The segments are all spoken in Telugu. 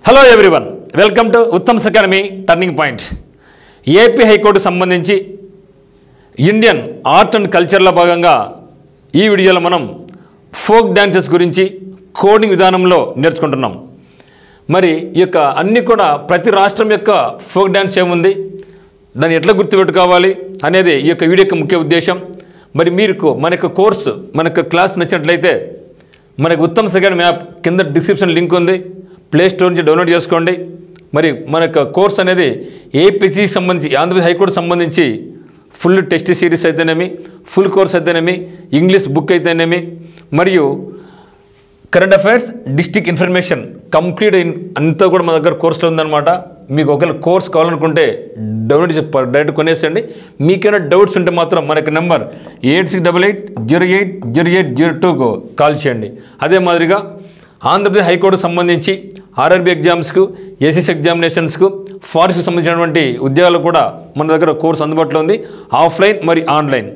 Hello everyone, welcome to Uttam's academy turning point. AP high court సంబంధించి ఇండియన్ ఆర్ట్ అండ్ కల్చర్లో భాగంగా ఈ వీడియోలో మనం ఫోక్ డ్యాన్సెస్ గురించి కోడింగ్ విధానంలో నేర్చుకుంటున్నాం. మరి ఈ యొక్క అన్నీ కూడా ప్రతి రాష్ట్రం యొక్క ఫోక్ డ్యాన్స్ ఏముంది, దాన్ని ఎట్లా గుర్తుపెట్టుకోవాలి అనేది ఈ యొక్క వీడియో యొక్క ముఖ్య ఉద్దేశం. మరి మీకు మన యొక్క కోర్సు, మన యొక్క క్లాస్ నచ్చినట్లయితే మనకు ఉత్తమ్స్ అకాడమీ యాప్ కింద డిస్క్రిప్షన్ లింక్ ఉంది, ప్లే స్టోర్ నుంచి డౌన్లోడ్ చేసుకోండి. మరి మన యొక్క కోర్స్ అనేది ఏపీసీ సంబంధించి, ఆంధ్రప్రదేశ్ హైకోర్టు సంబంధించి ఫుల్ టెస్ట్ సిరీస్ అయితేనేమి, ఫుల్ కోర్స్ అయితేనేమి, ఇంగ్లీష్ బుక్ అయితేనేమి, మరియు current affairs, district information complete అంతా కూడా మన దగ్గర కోర్సులో ఉందన్నమాట. మీకు ఒకవేళ కోర్స్ కావాలనుకుంటే డౌన్లోడ్ చేసి డైరెక్ట్ కొనేసండి. మీకైనా డౌట్స్ ఉంటే మాత్రం మనకి నెంబర్ 8688080802కు కాల్ చేయండి. అదే మాదిరిగా ఆంధ్రప్రదేశ్ హైకోర్టుకు సంబంధించి ఆర్ఆర్బీ ఎగ్జామ్స్కు, ఏసీసీ ఎగ్జామినేషన్స్కు, ఫారెస్ట్కి సంబంధించినటువంటి ఉద్యోగాలు కూడా మన దగ్గర కోర్సు అందుబాటులో ఉంది, ఆఫ్లైన్ మరియు ఆన్లైన్.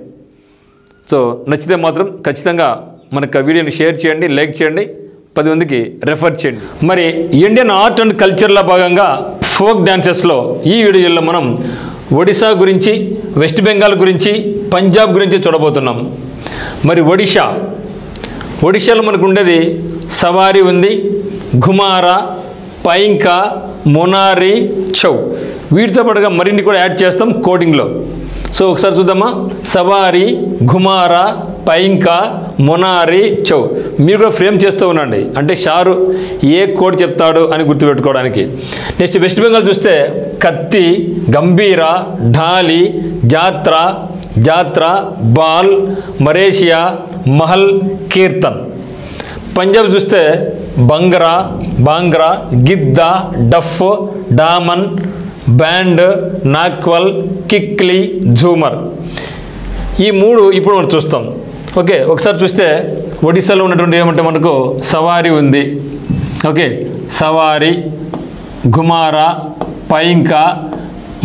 సో నచ్చితే మాత్రం ఖచ్చితంగా మనకు వీడియోని షేర్ చేయండి, లైక్ చేయండి, 10 మందికి రెఫర్ చేయండి. మరి ఇండియన్ ఆర్ట్ అండ్ కల్చర్లో భాగంగా ఫోక్ డ్యాన్సెస్లో ఈ వీడియోలో మనం ఒడిశా గురించి, వెస్ట్ బెంగాల్ గురించి, పంజాబ్ గురించి చూడబోతున్నాం. మరి ఒడిశాలో మనకు ఉండేది సవారీ ఉంది, ఘుమారా, పైంకా, మొనారి, చౌ. వీటితో పాటుగా మరిన్ని కూడా యాడ్ చేస్తాం కోడింగ్లో. సో ఒకసారి చూద్దామా. సవారీ, ఘుమారా, పైంకా, మొనారి, చౌ. మీరు కూడా ఫ్రేమ్ చేస్తూ ఉండండి, అంటే షారు ఏ కోడ్ చెప్తాడు అని గుర్తుపెట్టుకోవడానికి. నెక్స్ట్ వెస్ట్ బెంగాల్ చూస్తే కత్తి, గంభీరా, ఢాలి, జాత్ర, బాల్, మరేషియా, మహల్, కీర్తన్. పంజాబ్ చూస్తే బాంగ్రా, గిద్ద, డఫ్, డామన్, బ్యాండ్, నాక్వల్, కిక్లీ, ఝూమర్. ఈ 3 ఇప్పుడు మనం చూస్తాం. ఓకే, ఒకసారి చూస్తే ఒడిశాలో ఉన్నటువంటి ఏమంటే మనకు సవారీ ఉంది. ఓకే, సవారీ, ఘుమారా, పైంకా,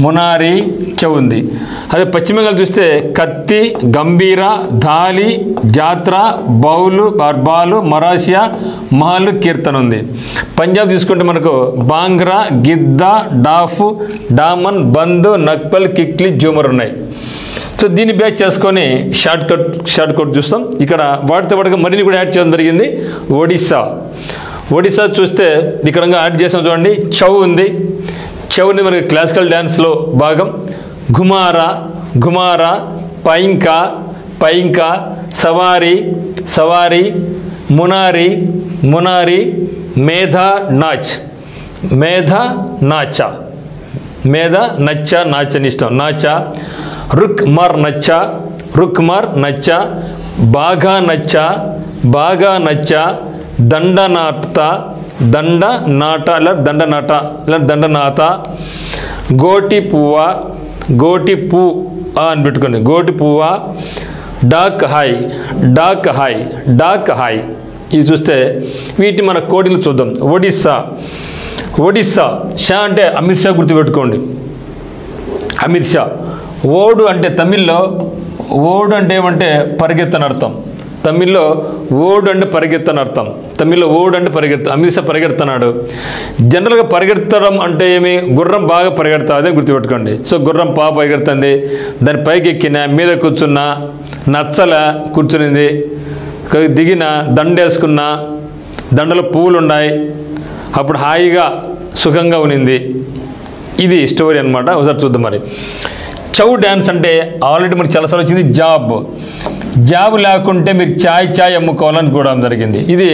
మొనారి, చౌ ఉంది. అదే పశ్చిమ బెంగాల్ చూస్తే కత్తి, గంభీరా, ధాలి, జాత్ర, బాలు, మరాసియా, మహల్, కీర్తన్ ఉంది. పంజాబ్ తీసుకుంటే మనకు బాంగ్రా, గిద్ద, డాఫ్, డామన్, బంద్, నక్పల్, కిక్లీ, ఝూమర్ ఉన్నాయి. సో దీన్ని బేస్ చేసుకొని షార్ట్ కట్ చూస్తాం. ఇక్కడ వాటితో పాటుగా మరిన్ని కూడా యాడ్ చేయడం జరిగింది. ఒడిశా చూస్తే ఇక్కడ యాడ్ చేసాం చూడండి. చౌ ఉంది. చౌ అనేది మనకి క్లాసికల్ డ్యాన్స్లో భాగం. ఘుమారా, పైంకా, సవారీ, మొనారి, మేధా నాచ ఇష్టం, నాచా, రుక్ మర్ నచ్చ, బాగా నచ్చ, దండనాట, గోటి పువ్వు అని పెట్టుకోండి, గోటి పువ్వ, డాక్ హాయ్. ఇవి చూస్తే వీటిని మన కోడింగ్లు చూద్దాం. ఒడిస్సా షా అంటే అమిత్ షా గుర్తుపెట్టుకోండి. అమిత్ షా. ఓడు అంటే తమిళ్లో ఓడు అంటే ఏమంటే పరిగెత్తని అర్థం. తమిళ్లో ఓడు అంటే పరిగెత్తని అర్థం. అమిత్ షా పరిగెడుతున్నాడు. జనరల్గా పరిగెత్తడం అంటే ఏమి, గుర్రం బాగా పరిగెడతా, అదే గుర్తుపెట్టుకోండి. సో గుర్రం పరిగెడుతుంది, దాని పైకి ఎక్కిన, మీద కూర్చున్నా, నచ్చల కూర్చునింది, దిగిన, దండేసుకున్న, దండలో పువ్వులు ఉన్నాయి, అప్పుడు హాయిగా సుఖంగా ఉనింది. ఇది స్టోరీ అనమాట. ఒకసారి చూద్దాం. మరి చౌ డ్యాన్స్ అంటే ఆల్రెడీ మనకి చాలాసార్లు వచ్చింది. జాబ్ లేకుంటే మీరు చాయ్ అమ్ముకోవాలని కూడా జరిగింది. ఇది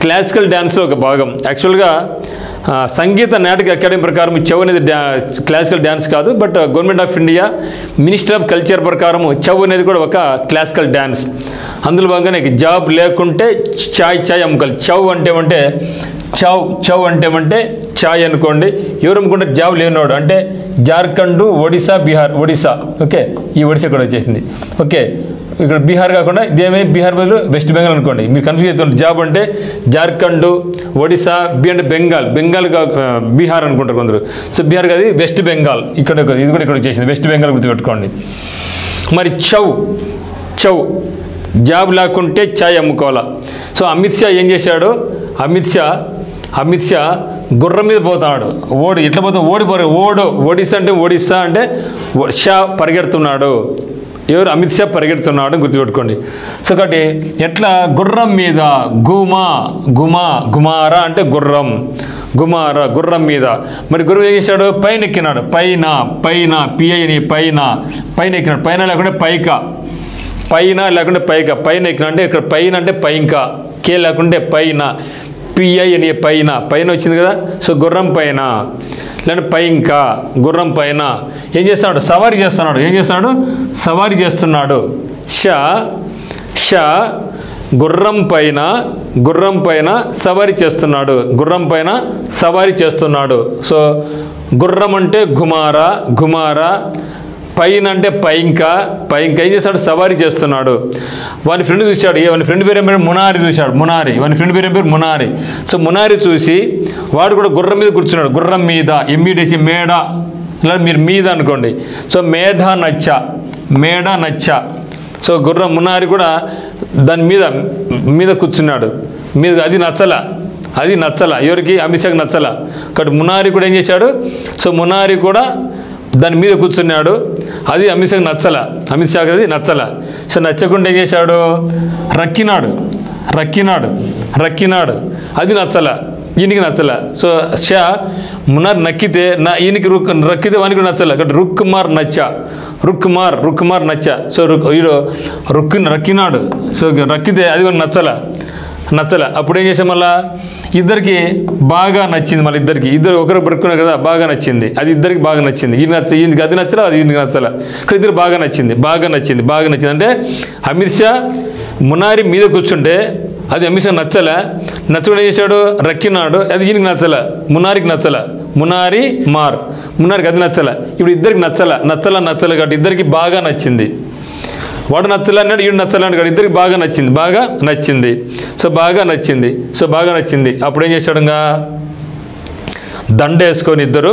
క్లాసికల్ డ్యాన్స్లో ఒక భాగం. యాక్చువల్గా సంగీత నాటక అకాడమీ ప్రకారం చౌ అనేది క్లాసికల్ డ్యాన్స్ కాదు, but government of India ministry of culture ప్రకారం చౌ అనేది కూడా ఒక క్లాసికల్ డ్యాన్స్. అందులో భాగంగానే జాబ్ లేకుంటే చాయ్ అమ్ముకోవాలి. చౌ అంటే చాయ్ అనుకోండి. ఎవరు అమ్ముకుంటే జాబ్ లేనివాడు అంటే జార్ఖండ్, ఒడిశా. ఓకే, ఈ ఒడిశా కూడా వచ్చేసింది. ఓకే, ఇక్కడ బీహార్ కాకుండా ఇదేమే బీహార్ బదులు వెస్ట్ బెంగాల్ అనుకోండి. మీరు కన్ఫ్యూజ్ అవుతుంది. జాబ్ అంటే జార్ఖండ్, ఒడిశా, అంటే బెంగాల్ బీహార్ అనుకుంటారు కొందరు. సో బీహార్ కాదు, వెస్ట్ బెంగాల్. ఇది కూడా ఇక్కడ వచ్చేసింది, వెస్ట్ బెంగాల్ గుర్తుపెట్టుకోండి. మరి చౌ జాబ్ లేకుంటే చాయ్ అమ్ముకోవాలా. సో అమిత్ షా ఏం చేశాడు, అమిత్ షా అమిత్ షా గుర్రం మీద పోతున్నాడు. ఎట్లా పోతా ఒడిస్సా అంటే షా పరిగెడుతున్నాడు. ఎవరు? అమిత్ షా పరిగెడుతున్నాడు గుర్తుపెట్టుకోండి. సో కాబట్టి ఎట్లా గుర్రం మీద గుమారా అంటే గుర్రం, గుర్రం మీద. మరి గురువు ఏం చేశాడు? పైన ఎక్కినాడు. పైన పిఐని పైన ఎక్కినాడు. పైన లేకుంటే పైన ఎక్కినాడు అంటే ఇక్కడ పైన అంటే పైంకా, కే లేకుంటే పైన, పిఐని పైన వచ్చింది కదా. సో గుర్రం పైన లేదంటే పైంకా, గుర్రం పైన ఏం చేస్తున్నాడు? సవారీ చేస్తున్నాడు. సవారీ చేస్తున్నాడు. షా గుర్రం పైన సవారీ చేస్తున్నాడు. సో గుర్రం అంటే గుమారా, పైన అంటే పైంకా ఏం చేస్తాడు? సవారీ చేస్తున్నాడు. వాని ఫ్రెండ్ చూశాడు. వాని ఫ్రెండ్ పేరు ఏం పేరు? మునారి చూశాడు. వాని ఫ్రెండ్ పేరు ఏం పేరు? మునారి. సో మునారి చూసి వాడు కూడా గుర్రం మీద కూర్చున్నాడు. గుర్రం మీద ఎంఈడిసి మేడ, ఇలా మీరు మీద అనుకోండి. సో మేడ నచ్చ. సో గుర్రం మునారి కూడా దాని మీద కూర్చున్నాడు. అది నచ్చల. ఎవరికి? అమిత్ షాకి నచ్చల. కాబట్టి మునారి కూడా ఏం చేశాడు? సో మునారి కూడా దాని మీద కూర్చున్నాడు. అది అమిత్ షాకి నచ్చల. సో నచ్చకుండా ఏం చేశాడు? రక్కినాడు. అది నచ్చల, ఈయనకి నచ్చల. సో షా మునార్ నక్కితే ఈయనకి రక్కితే వానికి నచ్చల. కాబట్టి రుక్కుమార్ నచ్చ. సో రక్కినాడు. సో రక్కితే అది వానికి నచ్చల. అప్పుడు ఏం చేసాం? మళ్ళా ఇద్దరికి బాగా నచ్చింది. మళ్ళీ ఇద్దరు ఒకరు పడుకున్నారు కదా, బాగా నచ్చింది. అది ఇద్దరికి బాగా నచ్చింది. ఈయనకి అది నచ్చల, అది ఈయనకి నచ్చల. ఇక్కడ ఇద్దరు బాగా నచ్చింది అంటే అమిత్ షా మునారి మీద కూర్చుంటే అది అమిత్ షా నచ్చకుండా ఏం చేశాడు? రక్కినాడు. అది ఈయనకి మునారికి నచ్చల. మునారికి అది నచ్చల. ఇప్పుడు ఇద్దరికి నచ్చల కాబట్టి ఇద్దరికి బాగా నచ్చింది. వాడు నచ్చలే అన్నాడు, ఈడు నచ్చలే అన్నాడు. ఇద్దరికి బాగా నచ్చింది. సో బాగా నచ్చింది. అప్పుడు ఏం చేశాడు? ఇంకా దండ వేసుకొని ఇద్దరు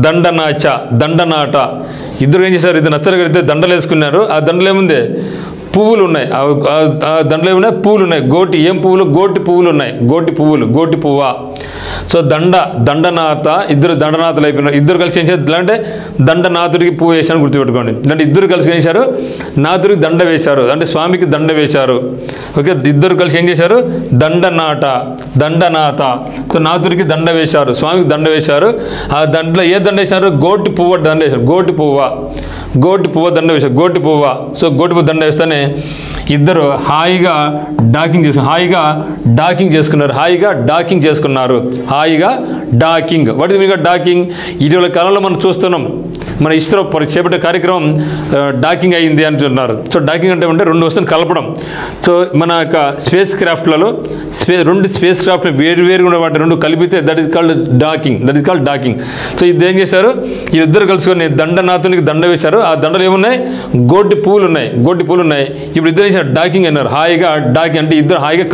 దండనాట. ఇద్దరు ఏం చేశారు? ఇద్దరు నచ్చలు కడితే దండలు వేసుకున్నారు. ఆ దండలు ఏముంది? పువ్వులు ఉన్నాయి. ఆ దండలు ఏమున్నాయి? పువ్వులు ఉన్నాయి. ఏం పువ్వులు? గోటి పువ్వులు ఉన్నాయి. గోటి పువ్వా. సో దండనాథ. ఇద్దరు దండనాథులు అయిపోయినారు. ఇద్దరు కలిసి ఏం చేశారు? అంటే దండనాథుడికి పువ్వు వేశారు గుర్తుపెట్టుకోండి. అంటే ఇద్దరు కలిసి ఏం చేశారు? నాథుడికి దండ వేశారు, అంటే స్వామికి దండ వేశారు. ఓకే, ఇద్దరు కలిసి ఏం చేశారు? దండనాథ. సో నాథుడికి దండ వేశారు, స్వామికి దండ వేశారు. ఆ దండలో ఏ దండ వేశారు? గోటి పువ్వు దండ వేశారు. గోటి పువ్వు దండ వేశారు. సో గోటి పువ్వు దండ వేస్తేనే ఇద్దరు హాయిగా డాకింగ్ చేసుకున్నారు. వాటి మీద డాకింగ్ ఇటీవల కాలంలో మనం చూస్తున్నాం. మన ఇస్రో చేపట్టే కార్యక్రమం డాకింగ్ అయింది అంటున్నారు. సో డాకింగ్ అంటే రెండు వస్తువులు కలపడం. సో మన యొక్క స్పేస్ క్రాఫ్ట్లలో రెండు స్పేస్ క్రాఫ్ట్లు వేరుగా వాటి రెండు కలిపితే that is called docking. So ఇది ఏం చేశారు? ఇద్దరు కలుసుకొని దండనాథునికి దండ వేశారు. ఆ దండలు ఏమున్నాయి? గోటి పువ్వులు ఉన్నాయి. ఇప్పుడు ఇద్దరు చేశారు డాకింగ్ అన్నారు. హాయిగా డాకింగ్ అంటే ఇద్దరు హాయిగా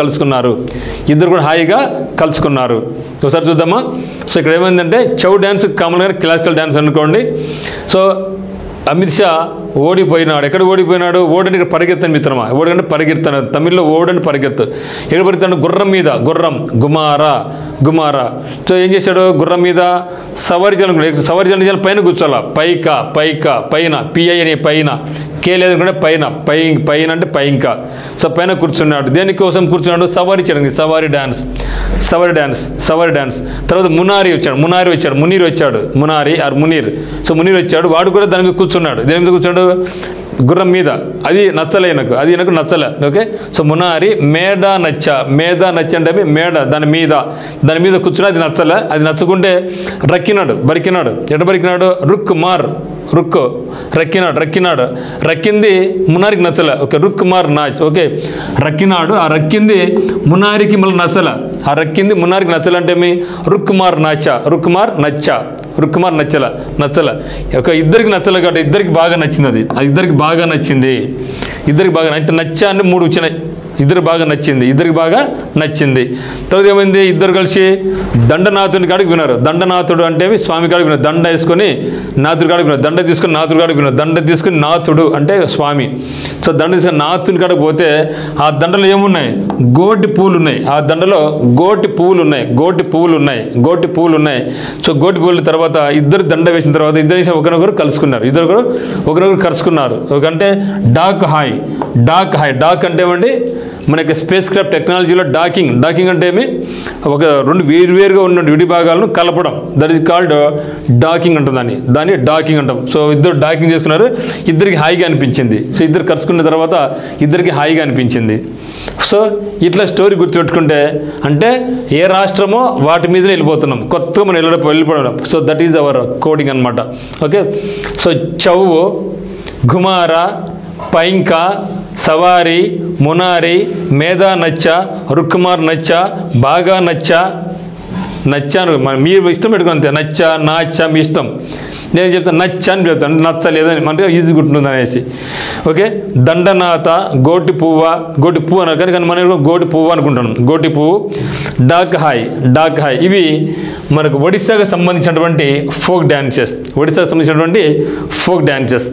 కలుసుకున్నారు. ఒకసారి చూద్దామా? సో ఇక్కడ ఏమైందంటే చౌ డ్యాన్స్ కామన్గా క్లాసికల్ డ్యాన్స్ అనుకోండి. సో అమిత్ షా ఓడిపోయినాడు. ఎక్కడ ఓడిపోయినాడు? ఓడని పరిగెత్తని మిత్రమా. ఓడంటే పరిగెత్తాను, తమిళ్లో ఓడని పరిగెత్తు. ఎక్కడ పరిగెత్తాడు? గుర్రం మీద. గుమారా. సో ఏం చేశాడు? గుర్రం మీద సవారీ చేయాలి. పైన కూర్చోాలా. పైన పిఐ అని పైన, కే లేదనుకుంటే పైన అంటే పైంకా. సో పైన కూర్చున్నాడు. దేనికోసం కూర్చున్నాడు? సవారీ చేయడానికి. సవారీ డ్యాన్స్. తర్వాత మునీర్ వచ్చాడు. సో మునీర్ వచ్చాడు. వాడు కూడా దాని మీద కూర్చున్నాడు. దేని మీద కూర్చున్నాడు? గుర్రం మీద. అది నచ్చలే నాకు నచ్చలే. ఓకే, సో మునారి మేడ నచ్చ అంటే మేడ దాని మీద కూర్చున్నా. అది నచ్చకుంటే బరికినాడు. ఎట బరికినాడు? రక్కింది మునారికి నచ్చల. ఓకే, రుక్కుమార్ నాచ్. ఓకే, రక్కినాడు. ఆ రక్కింది మునారికి మళ్ళీ నచ్చల. ఆ రక్కింది మునారికి నచ్చల అంటే మీ రుక్కుమార్ నచ్చల. ఒక ఇద్దరికి నచ్చల కాబట్టి ఇద్దరికి బాగా నచ్చింది. అది ఇద్దరికి బాగా నచ్చింది. అంటే నచ్చ అంటే మూడు వచ్చినాయి. ఇద్దరికి బాగా నచ్చింది. తర్వాత ఏమైంది, ఇద్దరు కలిసి దండనాథుని కాడికి విన్నారు. దండనాథుడు అంటే స్వామి కాడికి విన్నారు. దండ వేసుకొని నాథుడి కాడికి విన్నారు. దండ తీసుకొని నాథుడి కాడికి విన్నారు. దండ తీసుకొని నాథుడు అంటే స్వామి. సో దండ తీసుకొని నాథుని కాడికి పోతే ఆ దండలో ఏమున్నాయి, గోటి పూలు ఉన్నాయి. ఆ దండలో గోటి పువ్వులు ఉన్నాయి. సో గోటి పువ్వుల తర్వాత ఇద్దరు దండ వేసిన తర్వాత ఇద్దరు ఒకరినొకరు కలుసుకున్నారు. అంటే డాక్ హాయ్. డాక్ అంటే ఏమండి, మనకి స్పేస్ క్రాఫ్ట్ టెక్నాలజీలో డాకింగ్ అంటే ఏమి, ఒక రెండు వేరువేరుగా ఉన్న విడి భాగాలను కలపడం. దట్ ఈస్ కాల్డ్ డాకింగ్ అంటాం. దాన్ని డాకింగ్ అంటాం. సో ఇద్దరు డాకింగ్ చేసుకున్నారు. ఇద్దరికి హాయిగా అనిపించింది. సో ఇద్దరు కలుసుకున్న తర్వాత ఇద్దరికి హాయిగా అనిపించింది. సో ఇట్లా స్టోరీ గుర్తుపెట్టుకుంటే అంటే ఏ రాష్ట్రమో వాటి మీదనే వెళ్ళిపోతున్నాం, కొత్తగా మనం వెళ్ళిపోవడం. So that is our coding అనమాట. ఓకే. సో చౌవు, ఘుమార, పైంక, సవారి, మునారి, మేధా నచ్చ, రుక్కుమార్ నచ్చ, బాగా నచ్చ. మీరు ఇష్టం పెట్టుకుని అంతే. నాచ్చ మీ ఇష్టం. నేను చెప్తాను నచ్చ అని చెప్తాను, నచ్చలేదని అంటే ఈజీ గుర్తుంది అనేసి. ఓకే. దండనాథ, గోటి పువ్వు అన్నారు కానీ మనం గోటి పువ్వు అనుకుంటున్నాం. గోటి పువ్వు, డాక్ హాయ్. ఇవి మనకు ఒడిస్సాకు సంబంధించినటువంటి ఫోక్ డ్యాన్సెస్.